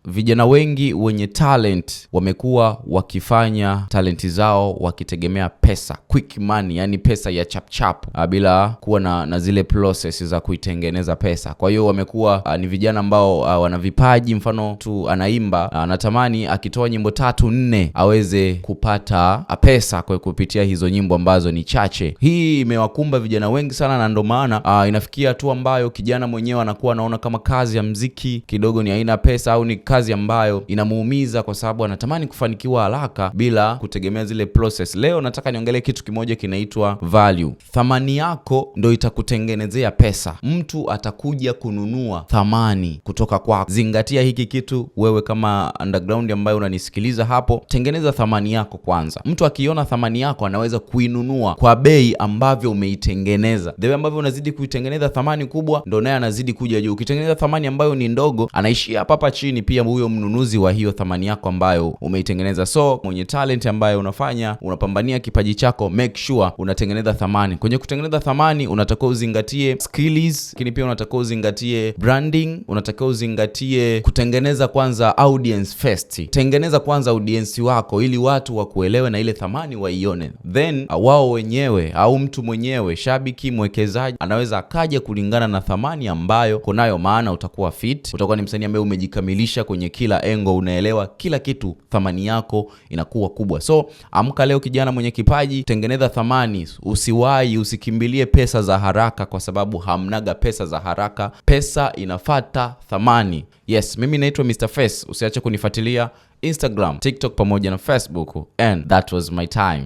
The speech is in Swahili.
vijana wengi wenye talent wamekuwa wakifanya talenti zao wakitegemea pesa, quick money, yani pesa ya chap chap, bila kuwa na zile process za kuitengeneza pesa. Kwa hiyo wamekuwa ni vijana ambao wana vipaji, mfano tu anaimba, anatamani akitoa nyimbo 3-4 aweze kupata pesa kwa kupitia hizo nyimbo ambazo ni chache. Hii imewakumba vijana wengi sana, na ndio maana inafikia tu ambayo kijana mwenyewe anakuwa anaona kama kazi ya muziki kidogo ni haina pesa, au ni kazi ambayo inamuumiza kwa sababu anatamani kufanikiwa haraka bila kutegemea zile process. Leo nataka niongelee kitu kimoja kinaitwa value. Thamani yako ndio itakutengenezea pesa. Mtu atakuja kununua thamani kutoka kwako. Zingatia hiki kitu wewe kama underground ambaye unanisikiliza hapo. Tengeneza thamani yako kwanza. Mtu akiona thamani yako anaweza kuinunua kwa bei ambavyo umeitengeneza. The way ambavyo unazidi kuitengeneza thamani kubwa ndio naye anazidi kuja juu. Ukitengeneza thamani ambayo ni ndogo, anaishia hapa chini pia huyo mnunuzi wa hiyo thamani yako ambayo umeitengeneza. So mwenye talent ambayo unapambania kipaji chako, make sure unatengeneza thamani. Kwenye kutengeneza thamani unatakiwa uzingatie skills, lakini pia unatakiwa uzingatie branding, unatakiwa uzingatie kutengeneza kwanza audience first. Tengeneza kwanza audience wako ili watu wakuelewe na ile thamani waione. Then wao wenyewe au mtu mwenyewe, shabiki, mwekezaji, anaweza akaja kulingana na thamani ambayo kunayo, maana utakuwa fit, utakuwa ni msanii ambaye umejikamilisha kwenye kila engo, unaelewa kila kitu, thamani yako inakuwa kubwa. So amka leo kijana mwenye kipaji, tengeneza thamani, usiwahi, usikimbilie pesa za haraka kwa sababu hamnaga pesa za haraka. Pesa inafata thamani. Yes, mimi naitwa Mr. Face. Usiache kunifuatilia Instagram, TikTok pamoja na Facebook. And that was my time.